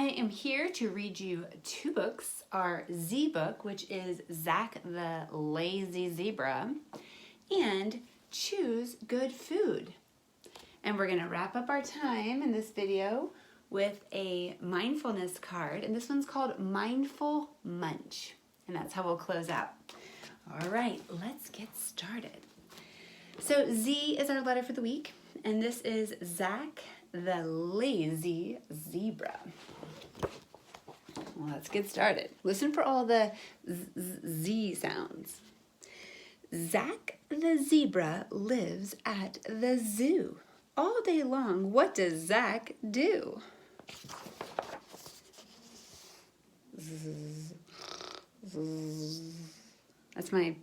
I am here to read you two books. Our Z book, which is Zack the Lazy Zebra, and Choose Good Food. And we're gonna wrap up our time in this video with a mindfulness card, and this one's called Mindful Munch. And that's how we'll close out. All right, let's get started. So Z is our letter for the week, and this is Zack the Lazy Zebra. Well, let's get started. Listen for all the Z sounds. Zack the zebra lives at the zoo. All day long, what does Zack do? That's my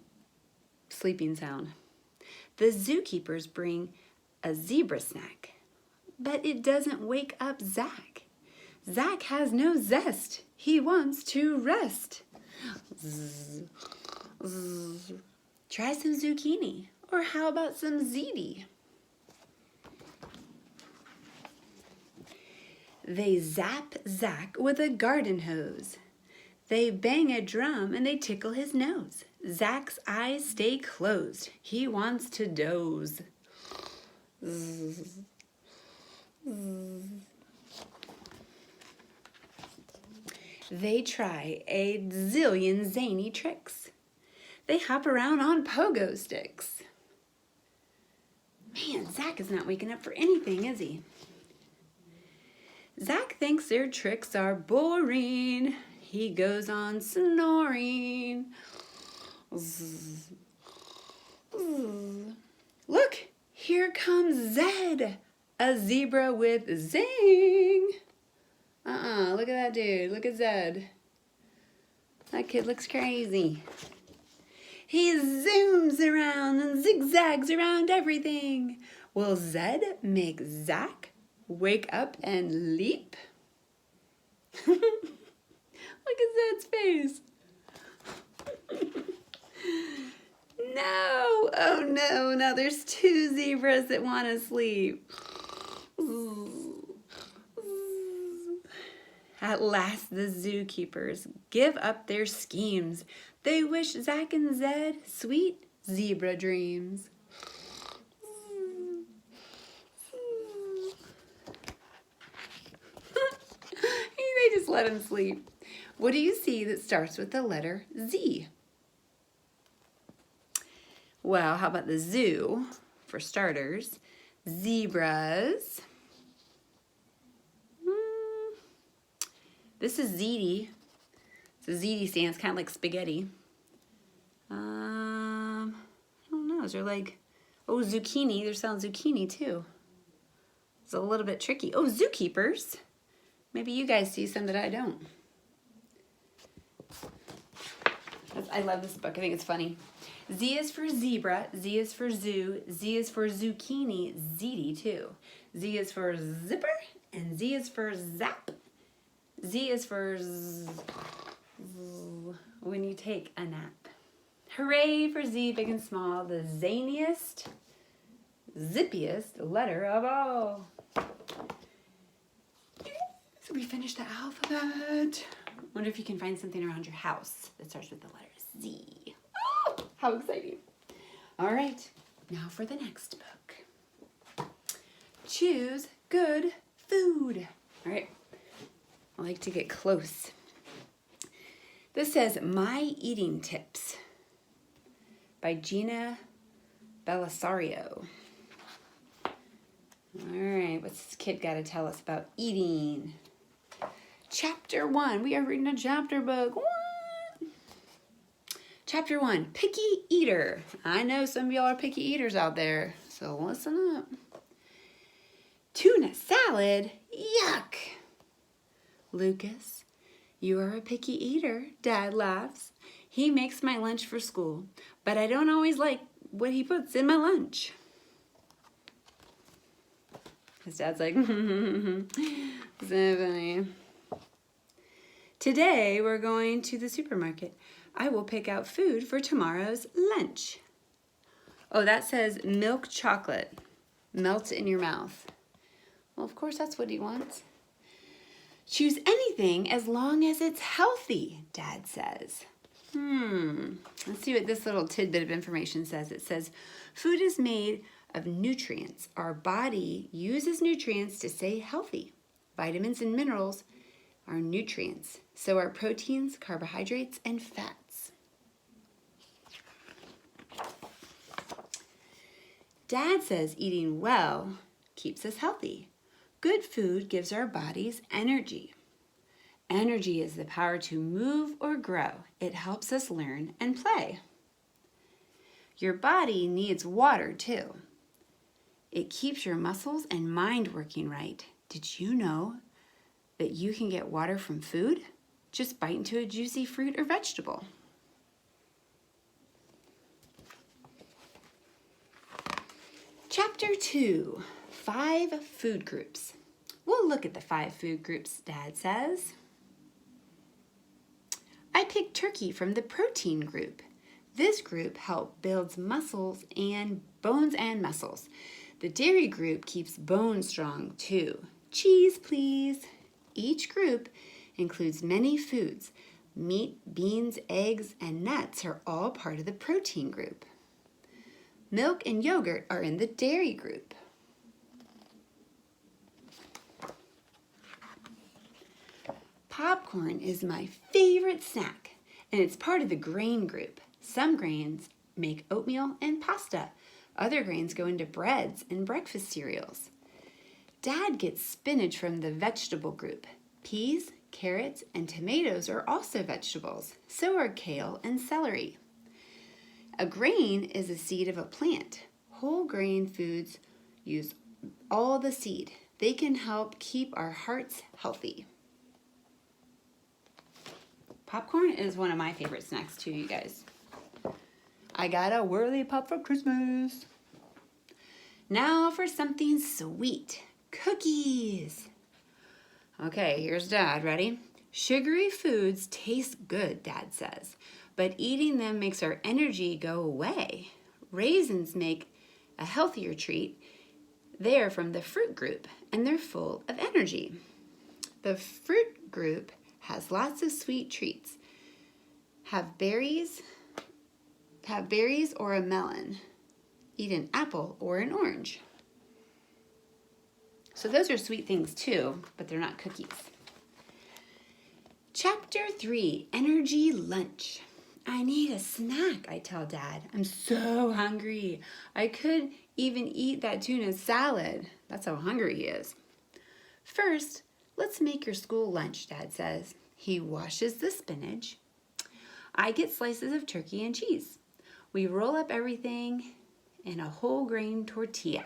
sleeping sound. The zookeepers bring a zebra snack, but it doesn't wake up Zack. Zack has no zest. He wants to rest. Try some zucchini, or how about some ziti? They zap Zack with a garden hose. They bang a drum and they tickle his nose. Zack's eyes stay closed. He wants to doze. They try a zillion zany tricks. They hop around on pogo sticks. Man, Zack is not waking up for anything, is he? Zack thinks their tricks are boring. He goes on snoring. Look, here comes Zed, a zebra with zing. Look at that dude. Look at Zed. That kid looks crazy. He zooms around and zigzags around everything. Will Zed make Zack wake up and leap? Look at Zed's face. No, oh no, now there's two zebras that want to sleep. At last the zookeepers give up their schemes. They wish Zack and Zed sweet zebra dreams. They just let him sleep. What do you see that starts with the letter Z? Well, how about the zoo, for starters? Zebras. This is ziti. So ziti stands kind of like spaghetti. I don't know. Is there like, oh, zucchini. There's sound zucchini too. It's a little bit tricky. Oh, zookeepers. Maybe you guys see some that I don't. I love this book. I think it's funny. Z is for zebra. Z is for zoo. Z is for zucchini. Ziti too. Z is for zipper. And Z is for zap. Z is for when you take a nap. Hooray for Z, big and small, the zaniest, zippiest letter of all. So we finished the alphabet. Wonder if you can find something around your house that starts with the letter Z. Oh, how exciting. All right, now for the next book. Choose Good Food. All right. I like to get close. This says My Eating Tips by Gina Belisario. All right, what's this kid got to tell us about eating? Chapter 1. We are reading a chapter book. What? Chapter 1, Picky Eater. I know some of y'all are picky eaters out there, so listen up. Tuna salad? Yuck! Lucas, you are a picky eater, Dad laughs. He makes my lunch for school, but I don't always like what he puts in my lunch. His dad's like, so funny. Today we're going to the supermarket. I will pick out food for tomorrow's lunch. Oh, that says milk chocolate. Melt in your mouth. Well, of course, that's what he wants. Choose anything as long as it's healthy, Dad says. Let's see what this little tidbit of information says. It says, food is made of nutrients. Our body uses nutrients to stay healthy. Vitamins and minerals are nutrients. So are proteins, carbohydrates, and fats. Dad says eating well keeps us healthy. Good food gives our bodies energy. Energy is the power to move or grow. It helps us learn and play. Your body needs water too. It keeps your muscles and mind working right. Did you know that you can get water from food? Just bite into a juicy fruit or vegetable. Chapter 2, 5 food groups. We'll look at the 5 food groups, Dad says. I picked turkey from the protein group. This group builds muscles and bones and muscles. The dairy group keeps bones strong too. Cheese, please. Each group includes many foods. Meat, beans, eggs, and nuts are all part of the protein group. Milk and yogurt are in the dairy group. Popcorn is my favorite snack, and it's part of the grain group. Some grains make oatmeal and pasta. Other grains go into breads and breakfast cereals. Dad gets spinach from the vegetable group. Peas, carrots, and tomatoes are also vegetables. So are kale and celery. A grain is a seed of a plant. Whole grain foods use all the seed. They can help keep our hearts healthy. Popcorn is one of my favorite snacks too, you guys. I got a whirly pop for Christmas. Now for something sweet. Cookies. Okay, here's Dad. Ready? Sugary foods taste good, Dad says, but eating them makes our energy go away. Raisins make a healthier treat. They're from the fruit group, and they're full of energy. The fruit group has lots of sweet treats. Have berries or a melon. Eat an apple or an orange. So those are sweet things too, but they're not cookies. Chapter 3, Energy Lunch. I need a snack, I tell Dad. I'm so hungry. I could even eat that tuna salad. That's how hungry he is. First, let's make your school lunch, Dad says. He washes the spinach. I get slices of turkey and cheese. We roll up everything in a whole grain tortilla.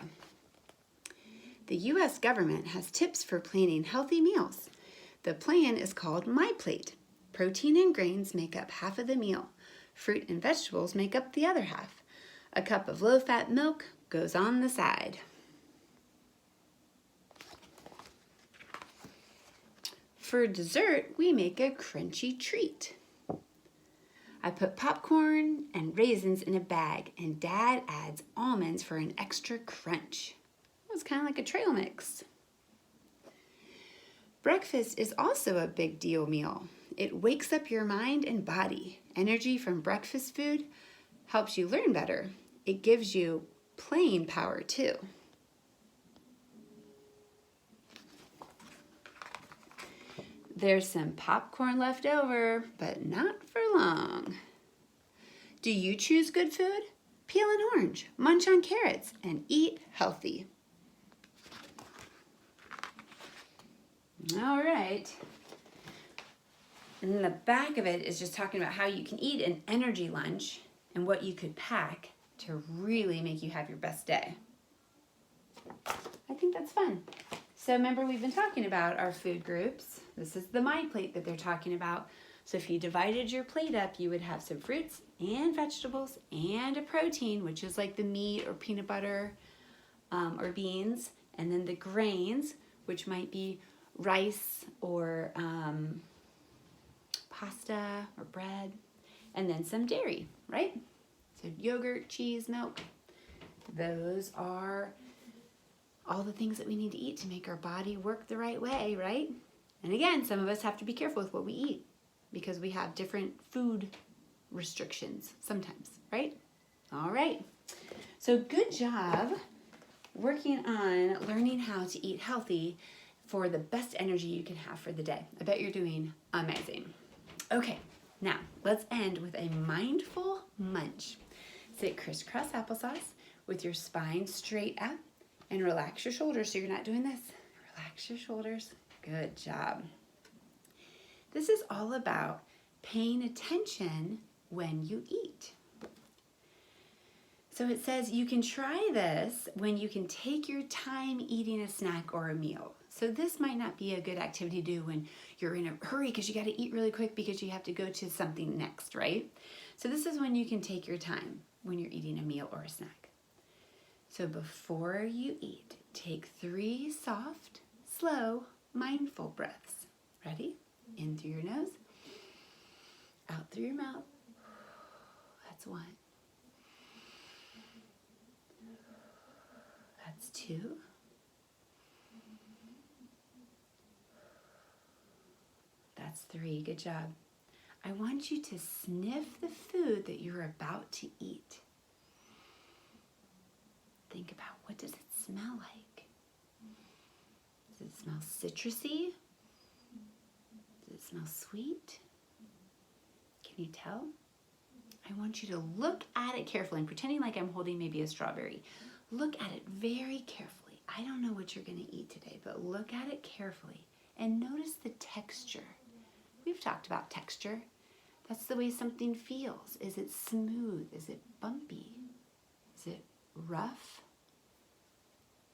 The U.S. government has tips for planning healthy meals. The plan is called My Plate. Protein and grains make up half of the meal. Fruit and vegetables make up the other half. A cup of low-fat milk goes on the side. For dessert, we make a crunchy treat. I put popcorn and raisins in a bag, and Dad adds almonds for an extra crunch. It's kind of like a trail mix. Breakfast is also a big deal meal. It wakes up your mind and body. Energy from breakfast food helps you learn better. It gives you playing power too. There's some popcorn left over, but not for long. Do you choose good food? Peel an orange, munch on carrots, and eat healthy. All right. And the back of it is just talking about how you can eat an energy lunch and what you could pack to really make you have your best day. I think that's fun. So remember, we've been talking about our food groups. This is the My Plate that they're talking about. So if you divided your plate up, you would have some fruits and vegetables and a protein, which is like the meat or peanut butter or beans, and then the grains, which might be rice or pasta or bread, and then some dairy, right? So yogurt, cheese, milk. Those are all the things that we need to eat to make our body work the right way, right? And again, some of us have to be careful with what we eat because we have different food restrictions sometimes, right? All right. So good job working on learning how to eat healthy for the best energy you can have for the day. I bet you're doing amazing. Okay, now let's end with a mindful munch. Sit crisscross applesauce with your spine straight up and relax your shoulders so you're not doing this. Relax your shoulders. Good job. This is all about paying attention when you eat. So it says you can try this when you can take your time eating a snack or a meal. So this might not be a good activity to do when you're in a hurry because you got to eat really quick because you have to go to something next, right? So this is when you can take your time when you're eating a meal or a snack. So before you eat, take 3 soft, slow, mindful breaths. Ready? In through your nose, out through your mouth. That's 1. That's 2. That's 3. Good job. I want you to sniff the food that you're about to eat. Think about, what does it smell like? Does it smell citrusy? Does it smell sweet? Can you tell? I want you to look at it carefully and pretending like I'm holding maybe a strawberry. Look at it very carefully. I don't know what you're going to eat today, but look at it carefully and notice the texture. We've talked about texture. That's the way something feels. Is it smooth? Is it bumpy? Is it rough?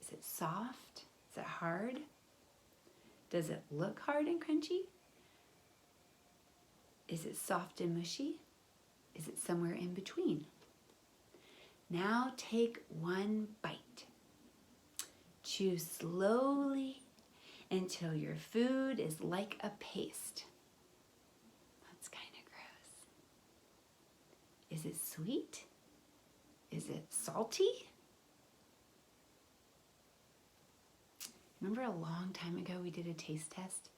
Is it soft? Is it hard? Does it look hard and crunchy? Is it soft and mushy? Is it somewhere in between? Now take 1 bite. Chew slowly until your food is like a paste. That's kind of gross. Is it sweet? Is it salty? Remember a long time ago we did a taste test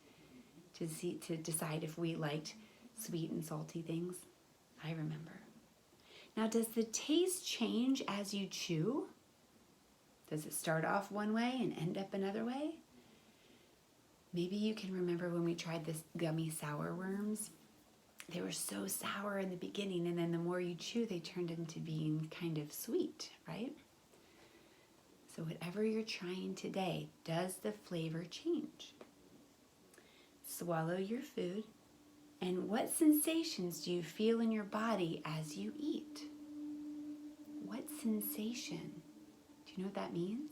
to decide if we liked sweet and salty things? I remember. Now, does the taste change as you chew? Does it start off one way and end up another way? Maybe you can remember when we tried this gummy sour worms. They were so sour in the beginning, and then the more you chew, they turned into being kind of sweet, right? So whatever you're trying today, does the flavor change? Swallow your food. And what sensations do you feel in your body as you eat? What sensation? Do you know what that means?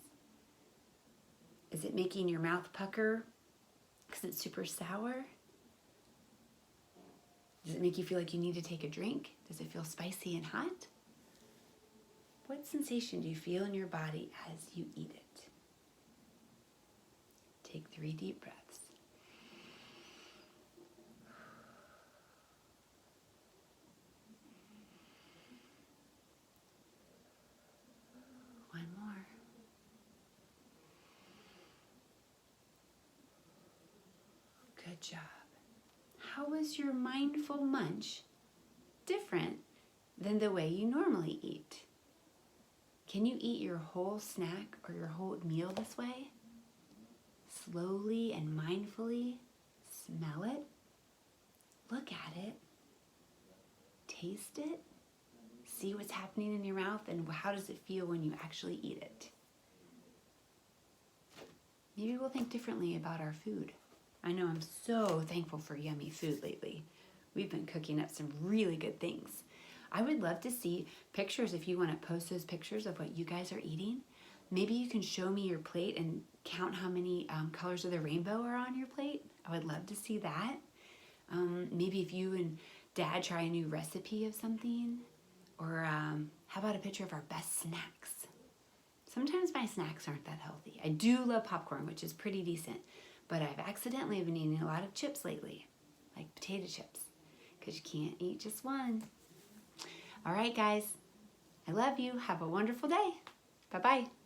Is it making your mouth pucker because it's super sour? Does it make you feel like you need to take a drink? Does it feel spicy and hot? What sensation do you feel in your body as you eat it? Take 3 deep breaths. One more. Good job. How was your mindful munch different than the way you normally eat? Can you eat your whole snack or your whole meal this way? Slowly and mindfully smell it, look at it, taste it, see what's happening in your mouth, and how does it feel when you actually eat it? Maybe we'll think differently about our food. I know I'm so thankful for yummy food lately. We've been cooking up some really good things. I would love to see pictures if you want to post those pictures of what you guys are eating. Maybe you can show me your plate and count how many colors of the rainbow are on your plate. I would love to see that. Maybe if you and Dad try a new recipe of something. Or how about a picture of our best snacks? Sometimes my snacks aren't that healthy. I do love popcorn, which is pretty decent. But I've accidentally been eating a lot of chips lately, like potato chips, because you can't eat just one. All right, guys. I love you. Have a wonderful day. Bye-bye.